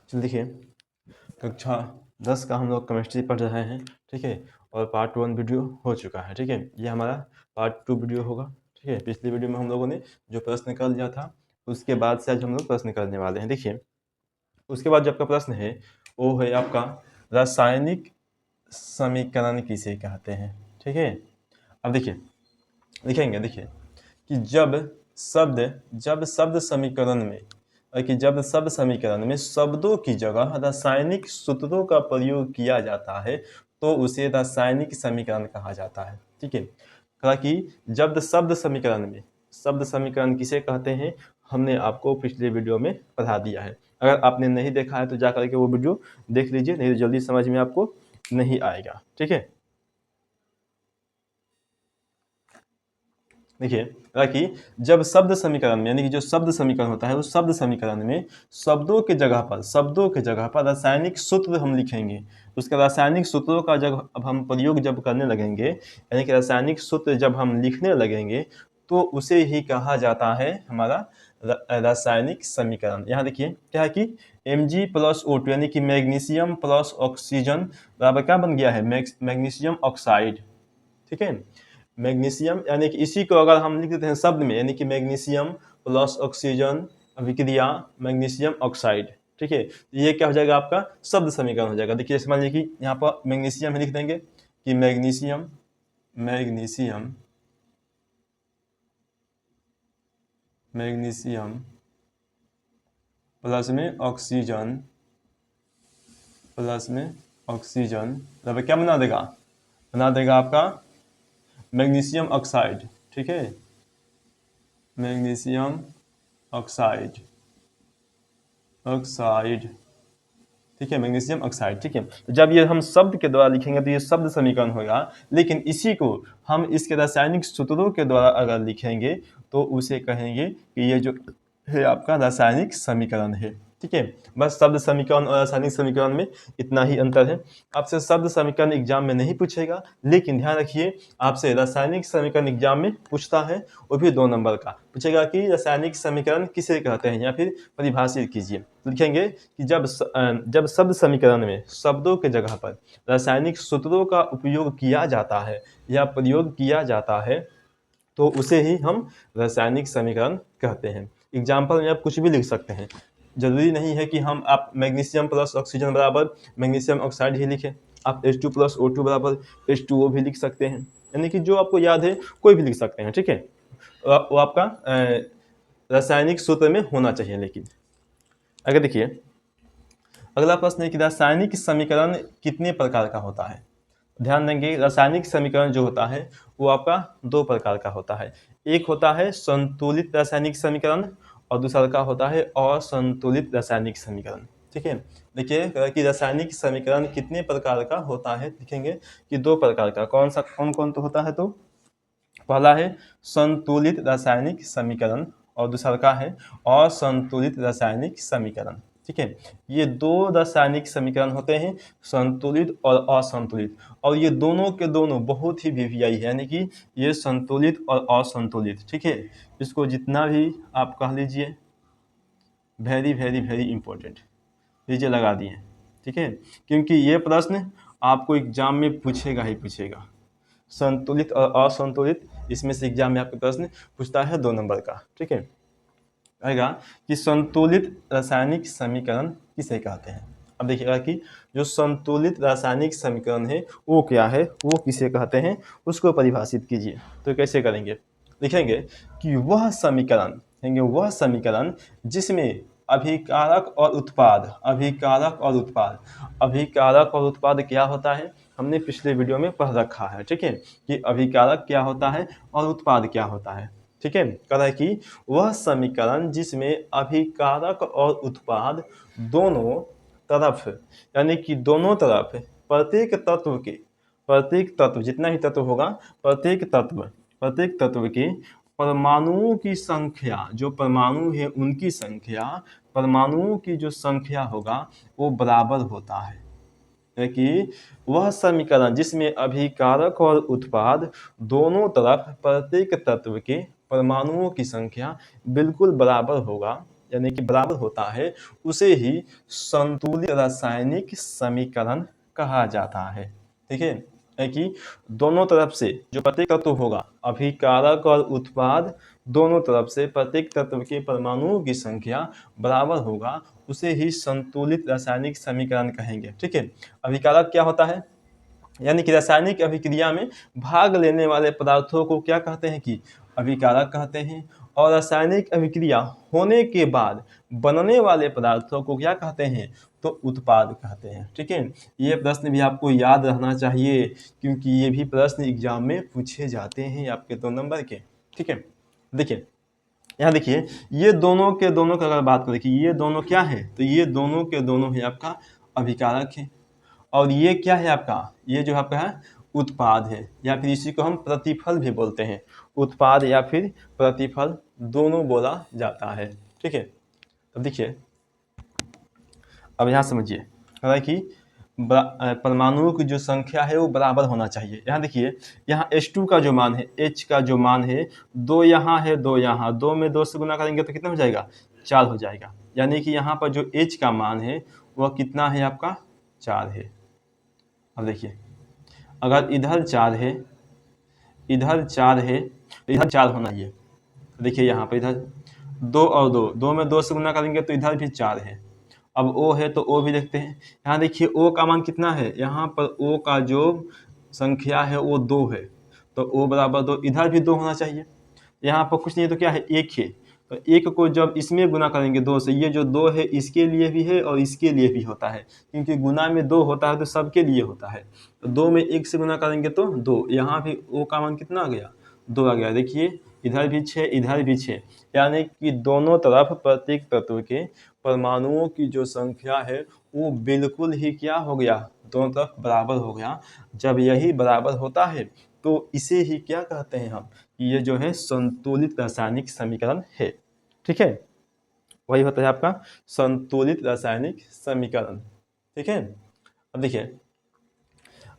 चलिए देखिए, कक्षा 10 का हम लोग केमिस्ट्री पढ़ रहे हैं, ठीक है। और पार्ट 1 वीडियो हो चुका है, ठीक है। ये हमारा पार्ट 2 वीडियो होगा, ठीक है। पिछली वीडियो में हम लोगों ने जो प्रश्न कर लिया था, उसके बाद से आज हम लोग प्रश्न करने वाले हैं। देखिए, उसके बाद जो आपका प्रश्न है वो है आपका रासायनिक समीकरण किसे कहते हैं, ठीक है। अब देखिए, लिखेंगे, देखिए कि जब शब्द समीकरण में जब शब्द समीकरण में शब्दों की जगह रासायनिक सूत्रों का प्रयोग किया जाता है तो उसे रासायनिक समीकरण कहा जाता है, ठीक है। कहा कि जब शब्द समीकरण किसे कहते हैं, हमने आपको पिछले वीडियो में पढ़ा दिया है। अगर आपने नहीं देखा है तो जा करके वो वीडियो देख लीजिए, नहीं तो जल्दी समझ में आपको नहीं आएगा, ठीक है। देखिए कि जब शब्द समीकरण में, यानी कि जो शब्द समीकरण होता है उस शब्द समीकरण में शब्दों के जगह पर रासायनिक सूत्र हम लिखेंगे। उसके रासायनिक सूत्रों का जब अब हम प्रयोग जब करने लगेंगे, यानी कि रासायनिक सूत्र जब हम लिखने लगेंगे तो उसे ही कहा जाता है हमारा रासायनिक समीकरण। यहाँ देखिए क्या है कि Mg+O2 यानी कि मैग्नीशियम प्लस ऑक्सीजन बराबर क्या बन गया है, मैग्नीशियम ऑक्साइड, ठीक है। मैग्नीशियम यानी कि इसी को अगर हम लिख देते हैं शब्द में, यानी कि मैग्नीशियम प्लस ऑक्सीजन अभिक्रिया मैग्नीशियम ऑक्साइड, ठीक है। ये क्या हो जाएगा, आपका शब्द समीकरण हो जाएगा। देखिए मान लीजिए कि यहाँ पर मैग्नीशियम ही लिख देंगे कि मैग्नीशियम मैग्नीशियम मैग्नीशियम प्लस में ऑक्सीजन मतलब क्या बना देगा आपका मैग्नीशियम ऑक्साइड, ठीक है। मैग्नीशियम ऑक्साइड ठीक है, मैग्नीशियम ऑक्साइड, ठीक है। तो जब ये हम शब्द के द्वारा लिखेंगे तो ये शब्द समीकरण होगा, लेकिन इसी को हम इसके रासायनिक सूत्रों के द्वारा अगर लिखेंगे तो उसे कहेंगे कि ये जो है आपका रासायनिक समीकरण है, ठीक है। बस शब्द समीकरण और रासायनिक समीकरण में इतना ही अंतर है। आपसे शब्द समीकरण एग्जाम में नहीं पूछेगा, लेकिन ध्यान रखिए आपसे रासायनिक समीकरण एग्जाम में पूछता है, वो भी 2 नंबर का पूछेगा कि रासायनिक समीकरण किसे कहते हैं या फिर परिभाषित कीजिए। लिखेंगे कि जब शब्द समीकरण में शब्दों के जगह पर रासायनिक सूत्रों का उपयोग किया जाता है या प्रयोग किया जाता है तो उसे ही हम रासायनिक समीकरण कहते हैं। एग्जाम्पल में आप कुछ भी लिख सकते हैं, जरूरी नहीं है कि आप मैग्नीशियम प्लस ऑक्सीजन बराबर मैग्नीशियम ऑक्साइड ही लिखें। आप H2+O2 बराबर H2O भी लिख सकते हैं, यानी कि जो आपको याद है कोई भी लिख सकते हैं, ठीक है। वो आपका रासायनिक सूत्र में होना चाहिए। लेकिन अगर देखिए अगला प्रश्न है कि रासायनिक समीकरण कितने प्रकार का होता है। ध्यान देंगे, रासायनिक समीकरण जो होता है वो आपका 2 प्रकार का होता है। एक होता है संतुलित रासायनिक समीकरण और दूसरा का होता है असंतुलित रासायनिक समीकरण, ठीक है। देखिए कि रासायनिक समीकरण कितने प्रकार का होता है, लिखेंगे कि 2 प्रकार का। कौन कौन तो होता है, तो पहला है संतुलित रासायनिक समीकरण और दूसरा का है असंतुलित रासायनिक समीकरण, ठीक है। ये 2 रासायनिक समीकरण होते हैं, संतुलित और असंतुलित, और ये दोनों के दोनों बहुत ही वीवीआई है, यानी कि ये संतुलित और असंतुलित, ठीक है। इसको जितना भी आप कह लीजिए वेरी वेरी वेरी इंपॉर्टेंट लीजिए लगा दिए, ठीक है। क्योंकि ये प्रश्न आपको एग्जाम में पूछेगा ही पूछेगा। संतुलित और असंतुलित, इसमें से एग्जाम में आपका प्रश्न पूछता है 2 नंबर का, ठीक है। आएगा कि संतुलित रासायनिक समीकरण किसे कहते हैं। अब देखिएगा कि जो संतुलित रासायनिक समीकरण है वो क्या है, वो किसे कहते हैं, उसको परिभाषित कीजिए। तो कैसे करेंगे, लिखेंगे कि वह समीकरण जिसमें अभिकारक और उत्पाद क्या होता है, हमने पिछले वीडियो में पढ़ रखा है, ठीक है, कि अभिकारक क्या होता है और उत्पाद क्या होता है, ठीक है। कह रहा है कि वह समीकरण जिसमें अभिकारक और उत्पाद दोनों तरफ, यानी कि दोनों तरफ प्रत्येक तत्व जितना भी तत्व होगा, प्रत्येक तत्व के परमाणुओं की संख्या, जो परमाणु है उनकी संख्या, परमाणुओं की जो संख्या होगा वो बराबर होता है कि वह समीकरण जिसमें अभिकारक और उत्पाद दोनों तरफ प्रत्येक तत्व के परमाणुओं की संख्या बिल्कुल बराबर होगा, यानी कि बराबर होता है, उसे ही संतुलित रासायनिक समीकरण कहा जाता है। ठीक है कि दोनों तरफ से जो प्रत्येक तत्व होगा, अभिकारक और उत्पाद, दोनों तरफ से प्रत्येक तत्व के परमाणुओं की संख्या बराबर होगा, उसे ही संतुलित रासायनिक समीकरण कहेंगे। ठीक है, अभिकारक क्या होता है, यानी कि रासायनिक अभिक्रिया में भाग लेने वाले पदार्थों को क्या कहते हैं कि अभिकारक कहते हैं, और रासायनिक अभिक्रिया होने के बाद बनने वाले पदार्थों को क्या कहते हैं, तो उत्पाद कहते हैं। ठीक है, ये प्रश्न भी आपको याद रहना चाहिए, क्योंकि ये भी प्रश्न एग्जाम में पूछे जाते हैं आपके 2 नंबर के। ठीक है, देखिए यहाँ देखिए, ये दोनों के दोनों की अगर बात करें कि ये दोनों क्या है, तो ये दोनों के दोनों है आपका अभिकारक है, और ये क्या है आपका, ये जो आपका है उत्पाद है, या फिर इसी को हम प्रतिफल भी बोलते हैं। उत्पाद या फिर प्रतिफल दोनों बोला जाता है। ठीक है, तो देखिए अब यहाँ समझिए, कह रहा है कि परमाणुओं की जो संख्या है वो बराबर होना चाहिए। यहाँ देखिए, यहाँ H2 का जो मान है, H का जो मान है, 2 यहाँ है 2 यहाँ, 2 में 2 से गुना करेंगे तो कितना हो जाएगा, 4 हो जाएगा। यानी कि यहाँ पर जो H का मान है वह कितना है आपका, 4 है। अब देखिए, अगर इधर 4 है, इधर 4 है, तो इधर 4 होना चाहिए। देखिए यहाँ पर इधर 2 और 2, 2 में 2 से गुना करेंगे तो इधर भी 4 है। अब O है तो O भी देखते हैं। यहाँ देखिए O का मान कितना है, यहाँ पर O का जो संख्या है वो 2 है, तो O बराबर 2, इधर भी 2 होना चाहिए। यहाँ पर कुछ नहीं है तो क्या है, 1 है, तो 1 को जब इसमें गुना करेंगे 2 से, ये जो 2 है इसके लिए भी है और इसके लिए भी होता है, क्योंकि गुना में 2 होता है तो सबके लिए होता है। तो 2 में 1 से गुना करेंगे तो 2, यहाँ भी O का मान कितना आ गया, 2 आ गया। देखिए इधर भी 6, इधर भी 6, यानी कि दोनों तरफ प्रत्येक तत्व के परमाणुओं की जो संख्या है वो बिल्कुल ही क्या हो गया, दोनों तरफ बराबर हो गया। जब यही बराबर होता है तो इसे ही क्या कहते हैं हम, ये जो है संतुलित रासायनिक समीकरण है। ठीक है, वही होता है आपका संतुलित रासायनिक समीकरण। ठीक है, अब देखिए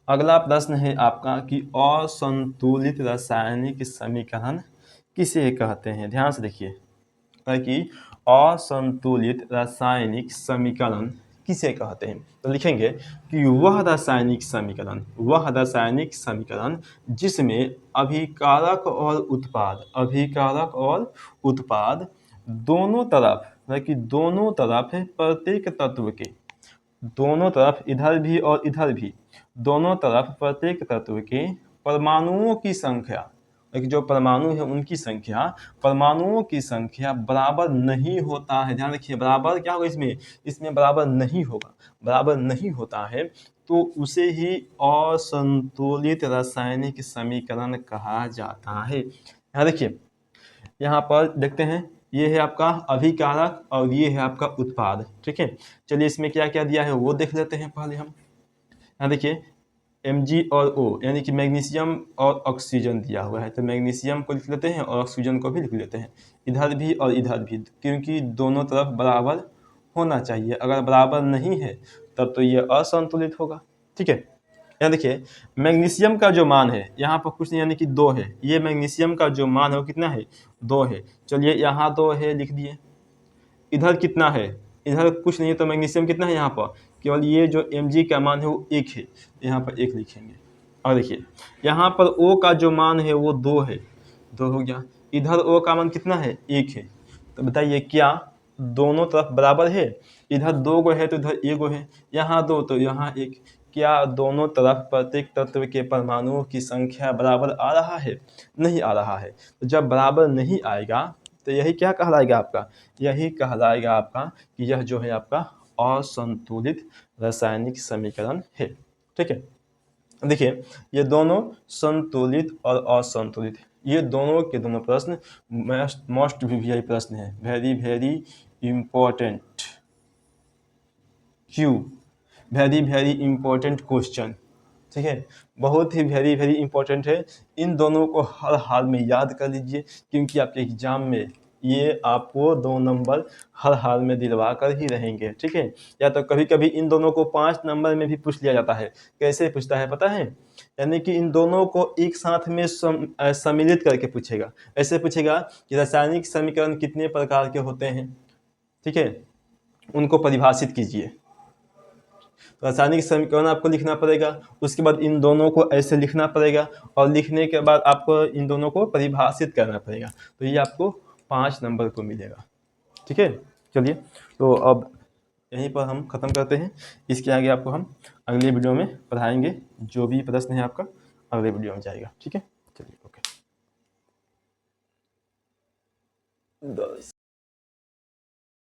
अगला प्रश्न है आपका कि असंतुलित रासायनिक समीकरण किसे कहते हैं। ध्यान से देखिए कि असंतुलित रासायनिक समीकरण किसे कहते हैं, तो लिखेंगे कि वह रासायनिक समीकरण जिसमें अभिकारक और उत्पाद दोनों तरफ, कि दोनों तरफ है प्रत्येक तत्व के, दोनों तरफ इधर भी और इधर भी, दोनों तरफ प्रत्येक तत्व के परमाणुओं की संख्या, जो परमाणु है उनकी संख्या, परमाणुओं की संख्या बराबर नहीं होता है। ध्यान रखिए, बराबर क्या होगा, इसमें बराबर नहीं होगा, बराबर नहीं होता है तो उसे ही असंतुलित रासायनिक समीकरण कहा जाता है। यहाँ देखिए, यहाँ पर देखते हैं, ये है आपका अभिकारक और ये है आपका उत्पाद। ठीक है, चलिए इसमें क्या क्या दिया है वो देख लेते हैं पहले हम। यहाँ देखिए Mg और O, यानी कि मैग्नीशियम और ऑक्सीजन दिया हुआ है, तो मैग्नीशियम को लिख लेते हैं और ऑक्सीजन को भी लिख लेते हैं, इधर भी और इधर भी, क्योंकि दोनों तरफ बराबर होना चाहिए। अगर बराबर नहीं है तब तो ये असंतुलित होगा। ठीक है, यहाँ देखिए मैग्नीशियम का जो मान है यहाँ पर कुछ नहीं, यानी कि 2 है, ये मैग्नीशियम का जो मान है वो कितना है, 2 है। चलिए यहाँ 2 है लिख दिए, इधर कितना है, इधर कुछ नहीं है, तो मैग्नीशियम कितना है यहाँ पर, केवल ये जो Mg का मान है वो 1 है, यहाँ पर 1 लिखेंगे। और देखिए यहाँ पर O का जो मान है वो 2 है, 2 हो गया। इधर O का मान कितना है, 1 है। तो बताइए क्या दोनों तरफ बराबर है, इधर 2 गो है तो इधर 1 गो है, यहाँ 2 तो यहाँ 1, क्या दोनों तरफ प्रत्येक तत्व के परमाणुओं की संख्या बराबर आ रहा है, नहीं आ रहा है। तो जब बराबर नहीं आएगा तो यही क्या कहलाएगा आपका, यही कहलाएगा आपका कि यह जो है आपका असंतुलित रासायनिक समीकरण है। ठीक है, देखिए ये दोनों संतुलित और असंतुलित, ये दोनों के दोनों प्रश्न मोस्ट वीवीआई प्रश्न है, very very important, very important question. ठीक है, बहुत ही वेरी वेरी इंपॉर्टेंट है। इन दोनों को हर हाल में याद कर लीजिए, क्योंकि आपके एग्जाम में ये आपको 2 नंबर हर हाल में दिलवा कर ही रहेंगे। ठीक है, या तो कभी कभी इन दोनों को 5 नंबर में भी पूछ लिया जाता है। कैसे पूछता है पता है, यानी कि इन दोनों को एक साथ में सम्मिलित करके पूछेगा। ऐसे पूछेगा कि रासायनिक समीकरण कितने प्रकार के होते हैं, ठीक है, उनको परिभाषित कीजिए। तो रासायनिक समीकरण आपको लिखना पड़ेगा, उसके बाद इन दोनों को ऐसे लिखना पड़ेगा, और लिखने के बाद आपको इन दोनों को परिभाषित करना पड़ेगा। तो ये आपको 5 नंबर को मिलेगा। ठीक है, चलिए तो अब यहीं पर हम ख़त्म करते हैं। इसके आगे आपको हम अगले वीडियो में पढ़ाएंगे। जो भी प्रश्न है आपका अगले वीडियो में जाएगा। ठीक है, चलिए ओके। 10